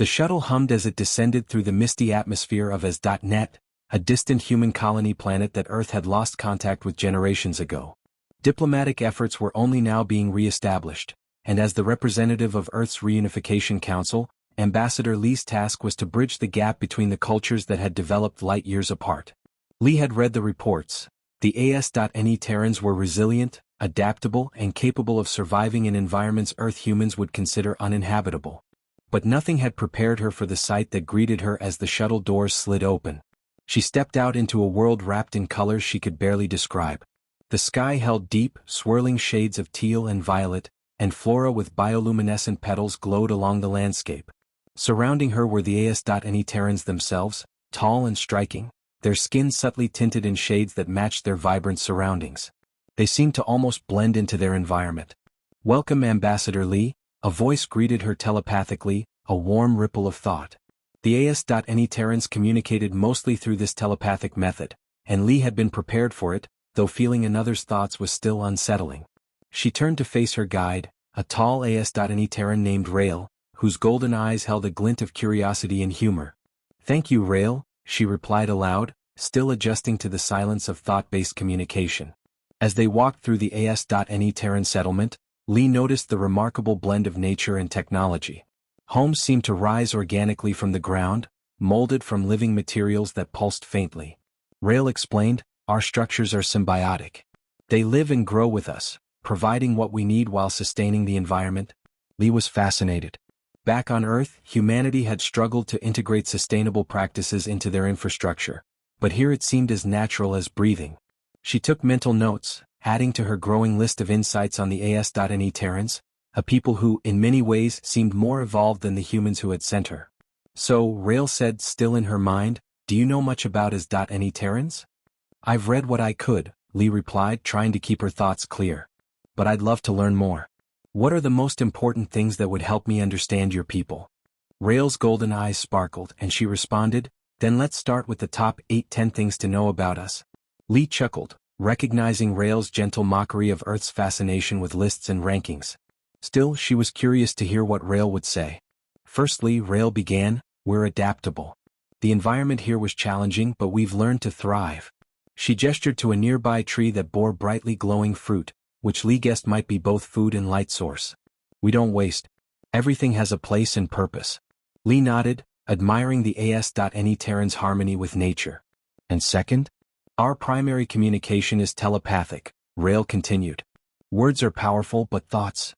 The shuttle hummed as it descended through the misty atmosphere of AS.NET, a distant human colony planet that Earth had lost contact with generations ago. Diplomatic efforts were only now being re-established, and as the representative of Earth's Reunification Council, Ambassador Lee's task was to bridge the gap between the cultures that had developed light years apart. Lee had read the reports. The AS.NEterrans were resilient, adaptable, and capable of surviving in environments Earth humans would consider uninhabitable. But nothing had prepared her for the sight that greeted her as the shuttle doors slid open. She stepped out into a world wrapped in colors she could barely describe. The sky held deep, swirling shades of teal and violet, and flora with bioluminescent petals glowed along the landscape. Surrounding her were the AS.NEterrans themselves, tall and striking, their skin subtly tinted in shades that matched their vibrant surroundings. They seemed to almost blend into their environment. "Welcome, Ambassador Lee," a voice greeted her telepathically, a warm ripple of thought. The AS.NEterrans communicated mostly through this telepathic method, and Lee had been prepared for it, though feeling another's thoughts was still unsettling. She turned to face her guide, a tall AS.NEterran named Rael, whose golden eyes held a glint of curiosity and humor. "Thank you, Rael," she replied aloud, still adjusting to the silence of thought-based communication. As they walked through the AS.NEterran settlement, Lee noticed the remarkable blend of nature and technology. Homes seemed to rise organically from the ground, molded from living materials that pulsed faintly. Rael explained, "Our structures are symbiotic. They live and grow with us, providing what we need while sustaining the environment." Lee was fascinated. Back on Earth, humanity had struggled to integrate sustainable practices into their infrastructure, but here it seemed as natural as breathing. She took mental notes, adding to her growing list of insights on the AS.NEterrans, a people who, in many ways, seemed more evolved than the humans who had sent her. "So," Rael said, still in her mind, "do you know much about AS.NEterrans?" "I've read what I could," Lee replied, trying to keep her thoughts clear. "But I'd love to learn more. What are the most important things that would help me understand your people?" Rael's golden eyes sparkled, and she responded, "Then let's start with the top 8-10 things to know about us." Lee chuckled, recognizing Rael's gentle mockery of Earth's fascination with lists and rankings. Still, she was curious to hear what Rael would say. "Firstly," Rael began, "we're adaptable. The environment here was challenging, but we've learned to thrive." She gestured to a nearby tree that bore brightly glowing fruit, which Lee guessed might be both food and light source. "We don't waste. Everything has a place and purpose." Lee nodded, admiring the AS.NEterrans' harmony with nature. "And second? Our primary communication is telepathic," Rael continued. "Words are powerful, but thoughts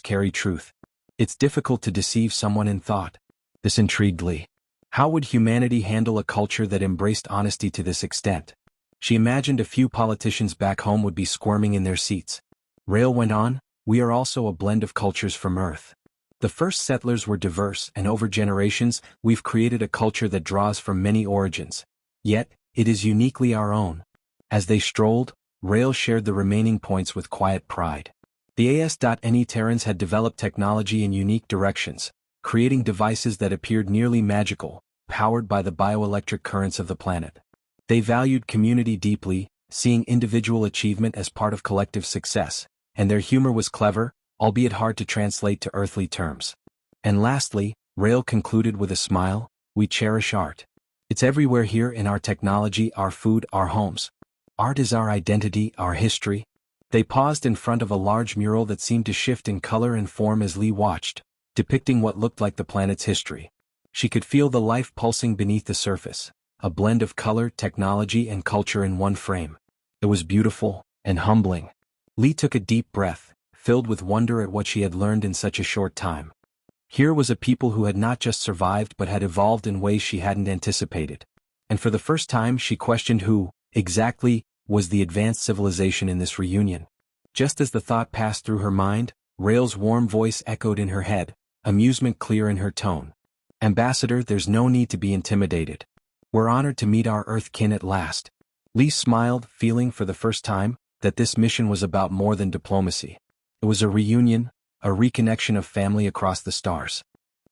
carry truth. It's difficult to deceive someone in thought." This intrigued Lee. How would humanity handle a culture that embraced honesty to this extent? She imagined a few politicians back home would be squirming in their seats. Rael went on, "We are also a blend of cultures from Earth. The first settlers were diverse, and over generations, we've created a culture that draws from many origins. Yet, it is uniquely our own." As they strolled, Rael shared the remaining points with quiet pride. The AS.NEterrans had developed technology in unique directions, creating devices that appeared nearly magical, powered by the bioelectric currents of the planet. They valued community deeply, seeing individual achievement as part of collective success, and their humor was clever, albeit hard to translate to earthly terms. And lastly, Rael concluded with a smile, "We cherish art. It's everywhere here in our technology, our food, our homes. Art is our identity, our history." They paused in front of a large mural that seemed to shift in color and form as Lee watched, depicting what looked like the planet's history. She could feel the life pulsing beneath the surface, a blend of color, technology, and culture in one frame. It was beautiful and humbling. Lee took a deep breath, filled with wonder at what she had learned in such a short time. Here was a people who had not just survived but had evolved in ways she hadn't anticipated. And for the first time she questioned who, exactly, was the advanced civilization in this reunion. Just as the thought passed through her mind, Rael's warm voice echoed in her head, amusement clear in her tone. "Ambassador, there's no need to be intimidated. We're honored to meet our Earth kin at last." Lee smiled, feeling for the first time that this mission was about more than diplomacy. It was a reunion, a reconnection of family across the stars.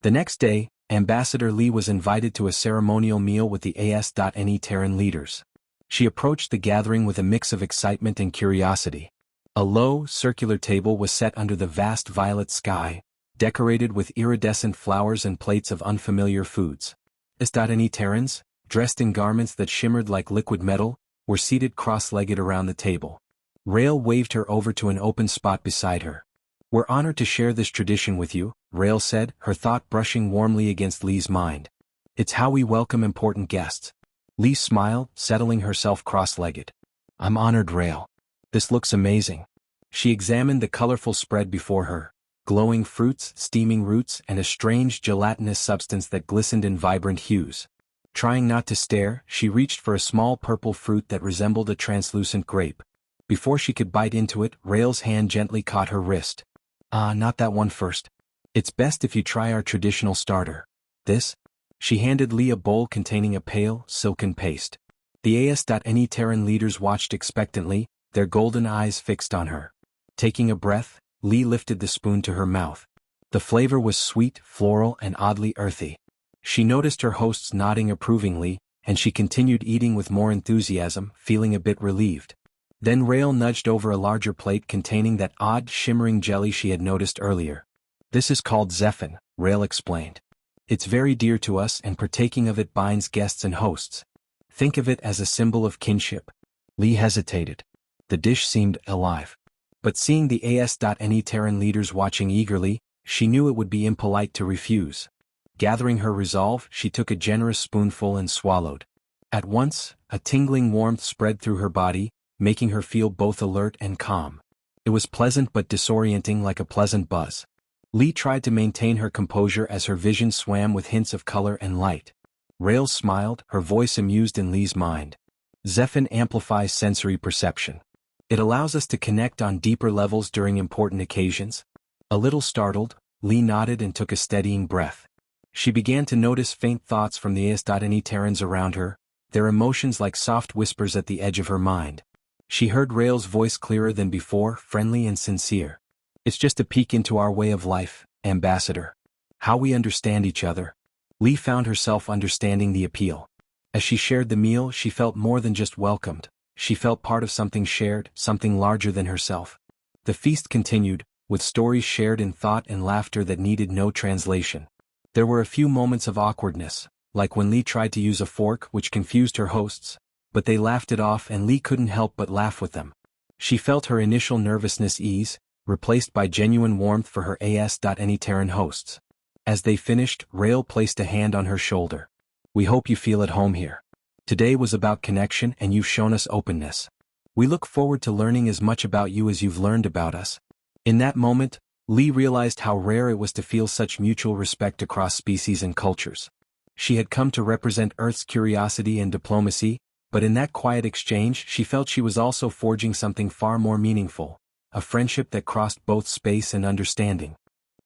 The next day, Ambassador Lee was invited to a ceremonial meal with the AS.NEterran leaders. She approached the gathering with a mix of excitement and curiosity. A low, circular table was set under the vast violet sky, decorated with iridescent flowers and plates of unfamiliar foods. AS.NETerrans, dressed in garments that shimmered like liquid metal, were seated cross-legged around the table. Rael waved her over to an open spot beside her. "We're honored to share this tradition with you," Rael said, her thought brushing warmly against Lee's mind. "It's how we welcome important guests." Lee smiled, settling herself cross-legged. "I'm honored, Rael. This looks amazing." She examined the colorful spread before her. Glowing fruits, steaming roots, and a strange gelatinous substance that glistened in vibrant hues. Trying not to stare, she reached for a small purple fruit that resembled a translucent grape. Before she could bite into it, Rael's hand gently caught her wrist. Not that one first. It's best if you try our traditional starter. This?" She handed Lee a bowl containing a pale, silken paste. The AS.NEterran leaders watched expectantly, their golden eyes fixed on her. Taking a breath, Lee lifted the spoon to her mouth. The flavor was sweet, floral, and oddly earthy. She noticed her hosts nodding approvingly, and she continued eating with more enthusiasm, feeling a bit relieved. Then Rael nudged over a larger plate containing that odd, shimmering jelly she had noticed earlier. "This is called Zephin," Rael explained. "It's very dear to us, and partaking of it binds guests and hosts. Think of it as a symbol of kinship." Lee hesitated. The dish seemed alive. But seeing the AS.NEterran leaders watching eagerly, she knew it would be impolite to refuse. Gathering her resolve, she took a generous spoonful and swallowed. At once, a tingling warmth spread through her body, making her feel both alert and calm. It was pleasant but disorienting, like a pleasant buzz. Lee tried to maintain her composure as her vision swam with hints of color and light. Rael smiled, her voice amused in Lee's mind. "Zephin amplifies sensory perception. It allows us to connect on deeper levels during important occasions." A little startled, Lee nodded and took a steadying breath. She began to notice faint thoughts from the AS.NEterrans around her, their emotions like soft whispers at the edge of her mind. She heard Rael's voice clearer than before, friendly and sincere. "It's just a peek into our way of life, Ambassador. How we understand each other." Lee found herself understanding the appeal. As she shared the meal, she felt more than just welcomed. She felt part of something shared, something larger than herself. The feast continued, with stories shared in thought and laughter that needed no translation. There were a few moments of awkwardness, like when Lee tried to use a fork, which confused her hosts, but they laughed it off and Lee couldn't help but laugh with them. She felt her initial nervousness ease, replaced by genuine warmth for her AS.NEterran hosts. As they finished, Rael placed a hand on her shoulder. "We hope you feel at home here. Today was about connection and you've shown us openness. We look forward to learning as much about you as you've learned about us." In that moment, Lee realized how rare it was to feel such mutual respect across species and cultures. She had come to represent Earth's curiosity and diplomacy, but in that quiet exchange she felt she was also forging something far more meaningful, a friendship that crossed both space and understanding.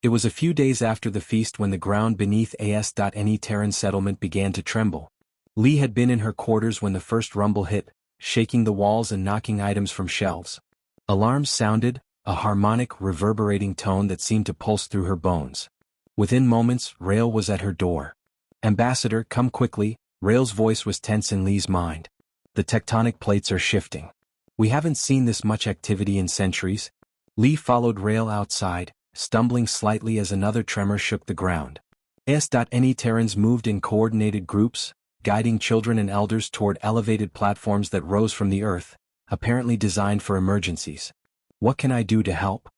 It was a few days after the feast when the ground beneath AS.NEterran settlement began to tremble. Lee had been in her quarters when the first rumble hit, shaking the walls and knocking items from shelves. Alarms sounded, a harmonic, reverberating tone that seemed to pulse through her bones. Within moments, Rael was at her door. "Ambassador, come quickly." Rael's voice was tense in Lee's mind. "The tectonic plates are shifting. We haven't seen this much activity in centuries." Lee followed Rael outside, stumbling slightly as another tremor shook the ground. AS.NEterrans moved in coordinated groups, guiding children and elders toward elevated platforms that rose from the earth, apparently designed for emergencies. "What can I do to help?"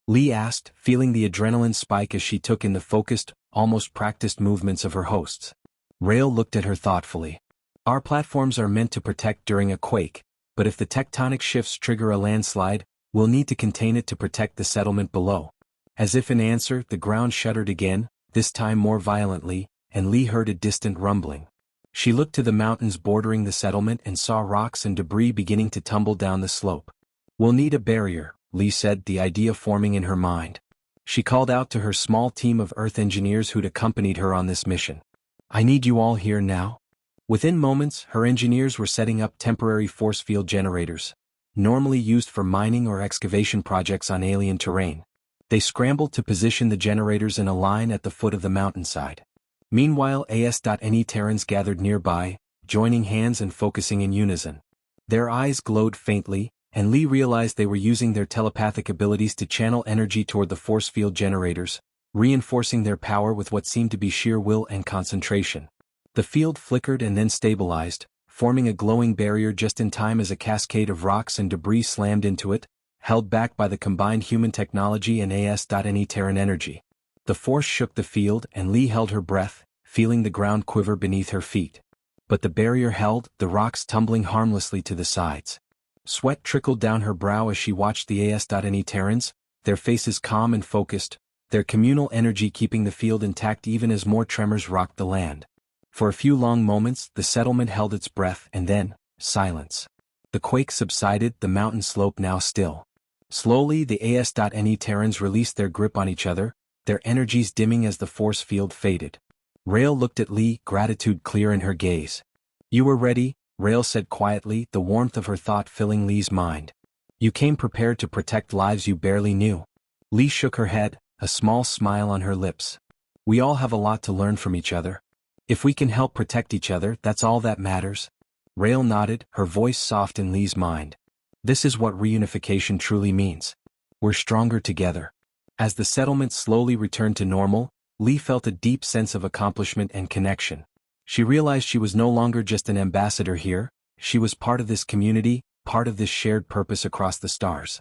Lee asked, feeling the adrenaline spike as she took in the focused, almost practiced movements of her hosts. Rael looked at her thoughtfully. "Our platforms are meant to protect during a quake, but if the tectonic shifts trigger a landslide, we'll need to contain it to protect the settlement below." As if in answer, the ground shuddered again, this time more violently, and Lee heard a distant rumbling. She looked to the mountains bordering the settlement and saw rocks and debris beginning to tumble down the slope. "We'll need a barrier," Lee said, the idea forming in her mind. She called out to her small team of Earth engineers who'd accompanied her on this mission. "I need you all here now." Within moments, her engineers were setting up temporary force field generators, normally used for mining or excavation projects on alien terrain. They scrambled to position the generators in a line at the foot of the mountainside. Meanwhile, AS.NEterrans gathered nearby, joining hands and focusing in unison. Their eyes glowed faintly, and Lee realized they were using their telepathic abilities to channel energy toward the force field generators, reinforcing their power with what seemed to be sheer will and concentration. The field flickered and then stabilized, forming a glowing barrier just in time as a cascade of rocks and debris slammed into it, held back by the combined human technology and AS.NETerran energy. The force shook the field and Lee held her breath, feeling the ground quiver beneath her feet. But the barrier held, the rocks tumbling harmlessly to the sides. Sweat trickled down her brow as she watched the AS.NEterrans, their faces calm and focused, their communal energy keeping the field intact even as more tremors rocked the land. For a few long moments, the settlement held its breath and then, silence. The quake subsided, the mountain slope now still. Slowly the AS.NEterrans released their grip on each other, their energies dimming as the force field faded. Rael looked at Lee, gratitude clear in her gaze. "You were ready," Rael said quietly, the warmth of her thought filling Lee's mind. "You came prepared to protect lives you barely knew." Lee shook her head, a small smile on her lips. "We all have a lot to learn from each other. If we can help protect each other, that's all that matters." Rael nodded, her voice soft in Lee's mind. "This is what reunification truly means. We're stronger together." As the settlement slowly returned to normal, Lee felt a deep sense of accomplishment and connection. She realized she was no longer just an ambassador here, she was part of this community, part of this shared purpose across the stars.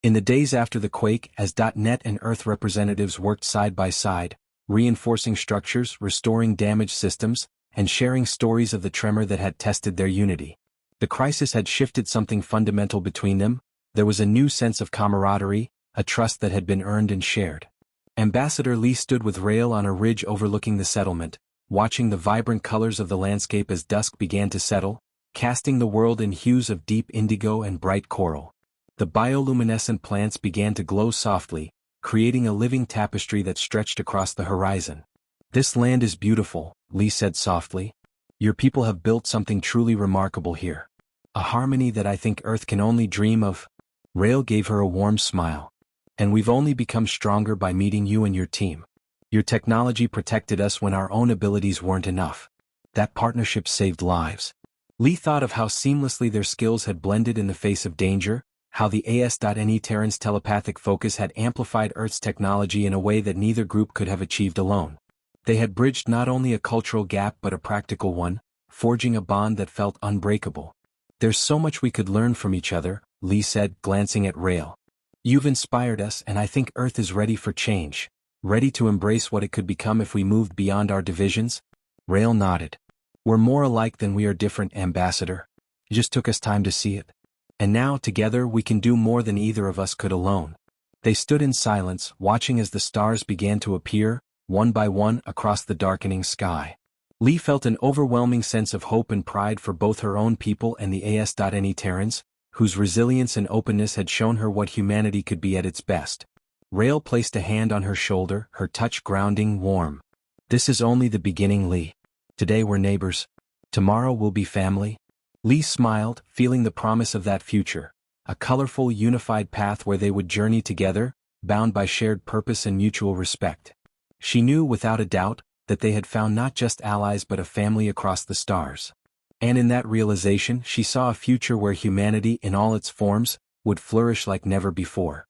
In the days after the quake, as .NET and Earth representatives worked side by side, reinforcing structures, restoring damaged systems, and sharing stories of the tremor that had tested their unity. The crisis had shifted something fundamental between them. There was a new sense of camaraderie, a trust that had been earned and shared. Ambassador Lee stood with Rael on a ridge overlooking the settlement, watching the vibrant colors of the landscape as dusk began to settle, casting the world in hues of deep indigo and bright coral. The bioluminescent plants began to glow softly, creating a living tapestry that stretched across the horizon. "This land is beautiful," Lee said softly. "Your people have built something truly remarkable here. A harmony that I think Earth can only dream of." Rael gave her a warm smile. "And we've only become stronger by meeting you and your team. Your technology protected us when our own abilities weren't enough. That partnership saved lives." Lee thought of how seamlessly their skills had blended in the face of danger, how the AS.NEterrans' telepathic focus had amplified Earth's technology in a way that neither group could have achieved alone. They had bridged not only a cultural gap but a practical one, forging a bond that felt unbreakable. "There's so much we could learn from each other," Lee said, glancing at Rael. "You've inspired us and I think Earth is ready for change, ready to embrace what it could become if we moved beyond our divisions." Rael nodded. "We're more alike than we are different, Ambassador. It just took us time to see it. And now, together, we can do more than either of us could alone." They stood in silence, watching as the stars began to appear, one by one, across the darkening sky. Lee felt an overwhelming sense of hope and pride for both her own people and the AS.NEterrans, whose resilience and openness had shown her what humanity could be at its best. Rael placed a hand on her shoulder, her touch grounding, warm. "This is only the beginning, Lee. Today we're neighbors. Tomorrow we'll be family." Lee smiled, feeling the promise of that future, a colorful, unified path where they would journey together, bound by shared purpose and mutual respect. She knew without a doubt that they had found not just allies but a family across the stars. And in that realization she saw a future where humanity in all its forms would flourish like never before.